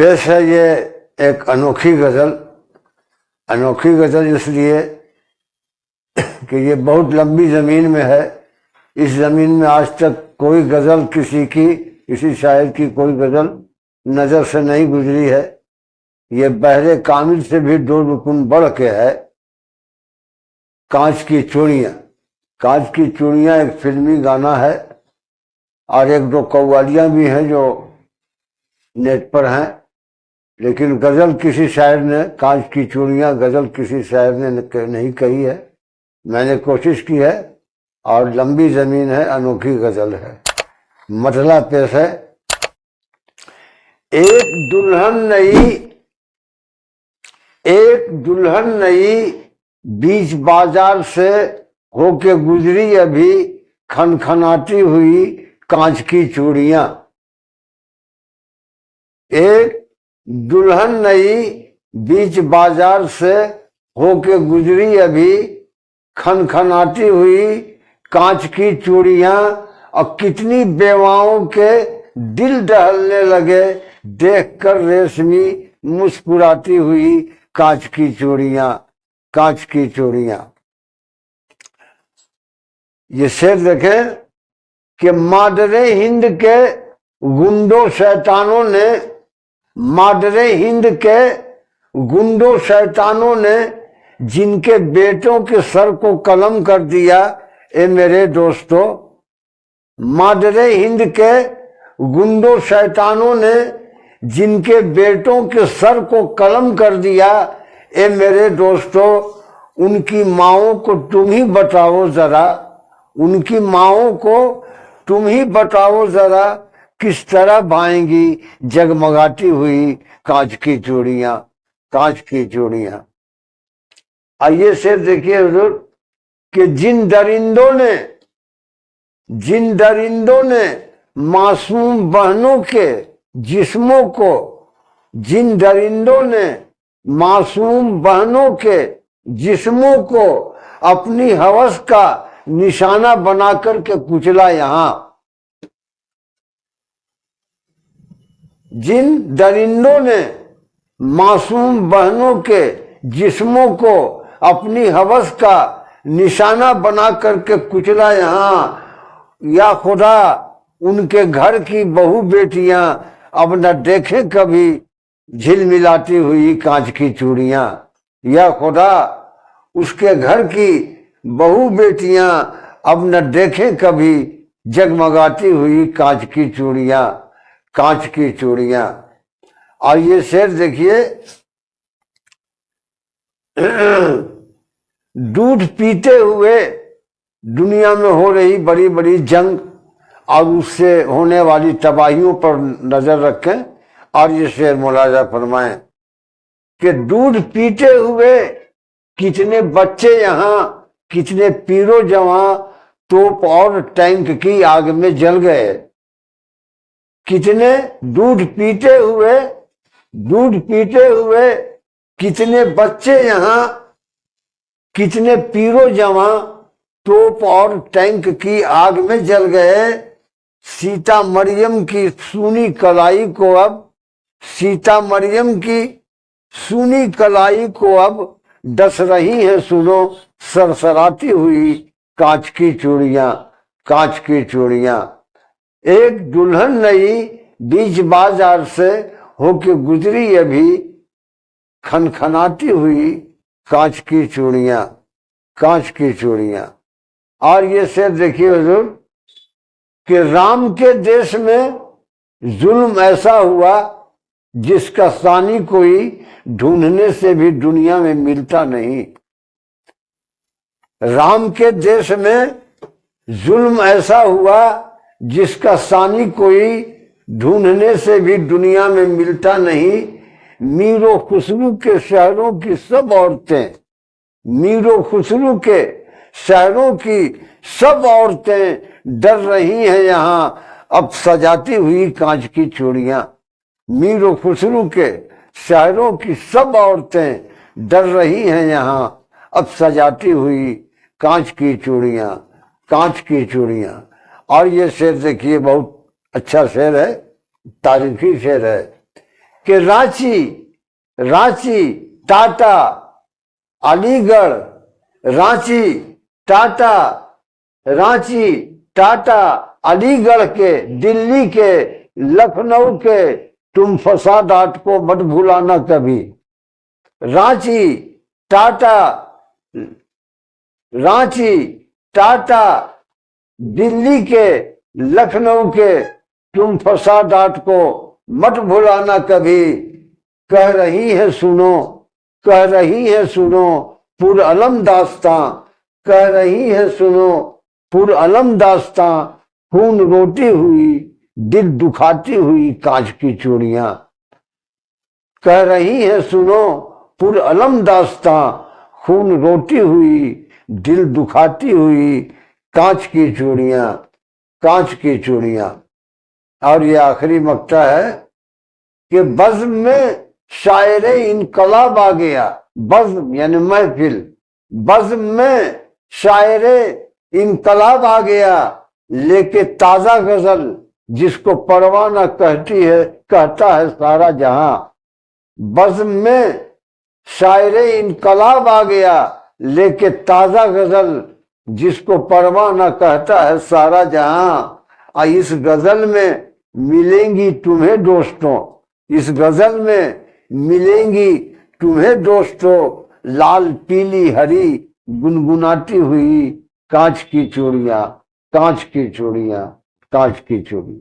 पेश है ये एक अनोखी गज़ल। अनोखी गज़ल इसलिए कि ये बहुत लंबी ज़मीन में है। इस ज़मीन में आज तक कोई गज़ल किसी शायर की कोई गज़ल नज़र से नहीं गुजरी है। ये बहरे कामिल से भी 2 रुकन बढ़ के है। कांच की चूड़ियाँ। कांच की चूड़ियाँ एक फिल्मी गाना है और 1-2 कव्वालियाँ भी हैं जो नेट पर हैं, लेकिन गज़ल किसी शायर ने, कांच की चूड़ियाँ गज़ल किसी शायर ने नहीं कही है। मैंने कोशिश की है और लंबी ज़मीन है, अनोखी गज़ल है। मतला पेश है। एक दुल्हन नई बीच बाजार से होके गुजरी, अभी खनखनाती हुई कांच की चूड़ियाँ। एक दुल्हन नई बीच बाजार से होके गुजरी, अभी खनखनाती हुई कांच की चूड़ियाँ। और कितनी बेवाओं के दिल दहलने लगे, देखकर रेशमी मुस्कुराती हुई कांच की चूड़ियाँ। कांच की चूड़ियाँ। ये शेर देखें कि मादरे हिंद के गुंडों शैतानों ने, मादरे हिंद के गुंडों शैतानों ने जिनके बेटों के सर को कलम कर दिया, ए मेरे दोस्तों। मादरे हिंद के गुंडों शैतानों ने जिनके बेटों के सर को कलम कर दिया, ए मेरे दोस्तों। उनकी माओं को तुम ही बताओ जरा, उनकी माओं को तुम ही बताओ जरा, किस तरह भाएंगी जगमगाती हुई कांच की चूड़ियाँ। कांच की चूड़ियाँ। आइए से देखिए हुजूर कि जिन दरिंदों ने मासूम बहनों के जिस्मों को, जिन दरिंदों ने मासूम बहनों के जिस्मों को अपनी हवस का निशाना बनाकर के कुचला यहाँ। जिन दरिंदों ने मासूम बहनों के जिस्मों को अपनी हवस का निशाना बना करके कुचला यहाँ, या खुदा उनके घर की बहू बेटियां अब न देखें कभी झिलमिलाती हुई कांच की चूड़ियाँ। या खुदा उसके घर की बहू बेटियां अब न देखें कभी जगमगाती हुई कांच की चूड़ियाँ। कांच की चूड़ियाँ। और ये शेर देखिए, दूध पीते हुए दुनिया में हो रही बड़ी बड़ी जंग और उससे होने वाली तबाहियों पर नजर रखें और ये शेर मुलाजा फरमाएं कि दूध पीते हुए कितने बच्चे यहाँ, कितने पीरो जवां तोप और टैंक की आग में जल गए। कितने दूध पीते हुए कितने बच्चे यहाँ, कितने पीरो जवां तोप और टैंक की आग में जल गए। सीता मरियम की सूनी कलाई को अब, सीता मरियम की सूनी कलाई को अब डस रही है सुनो सरसराती हुई कांच की चूड़ियाँ। कांच की चूड़ियाँ। एक दुल्हन नई बीच बाजार से होके गुजरी, अभी खनखनाती हुई कांच की चूड़ियाँ। कांच की चूड़ियाँ। और ये शेर देखिए हुजूर कि राम के देश में जुल्म ऐसा हुआ जिसका सानी कोई ढूंढने से भी दुनिया में मिलता नहीं। राम के देश में जुल्म ऐसा हुआ जिसका सानी कोई ढूंढने से भी दुनिया में मिलता नहीं। मीरो खुसरू के शहरों की सब औरतें, मीरो खुसरू के शहरों की सब औरतें डर रही हैं यहाँ अब सजाती हुई कांच की चूड़ियाँ। मीरो खुसरू के शहरों की सब औरतें डर रही हैं यहाँ अब सजाती हुई कांच की चूड़ियाँ। कांच की चूड़ियाँ। और ये शेर देखिए, बहुत अच्छा शेर है, तारीखी शेर है। कि रांची, रांची, टाटा, अलीगढ़, रांची, टाटा, रांची, टाटा, अलीगढ़ के, दिल्ली के, लखनऊ के, तुम फसादात को मत भुलाना कभी। रांची, टाटा, रांची, टाटा, दिल्ली के, लखनऊ के, तुम फसादात को मत भुलाना कभी। कह रही है सुनो, कह रही है सुनो पुर अलम दास्तां, कह रही है सुनो पुर अलम दास्तां, खून रोटी हुई दिल दुखाती हुई कांच की चूड़ियां। कह रही है सुनो पुर अलम दास्तां, खून रोटी हुई दिल दुखाती हुई कांच की चूड़ियां, कांच की चूड़ियां। और ये आखिरी मक्ता है कि बज़्म में शायरे इनकलाब आ गया। बज़्म यानी महफिल, बज़्म में शायरे इनकलाब आ गया, लेके ताजा गजल जिसको परवाना कहती है, कहता है सारा जहां। बज़्म में शायरे इनकलाब आ गया, लेके ताजा गजल जिसको परवाना कहता है सारा जहां। इस गजल में मिलेंगी तुम्हें दोस्तों, इस गजल में मिलेंगी तुम्हें दोस्तों, लाल पीली हरी गुनगुनाती हुई कांच की चूड़ियां, कांच की चूड़ियां, कांच की चूड़ियां।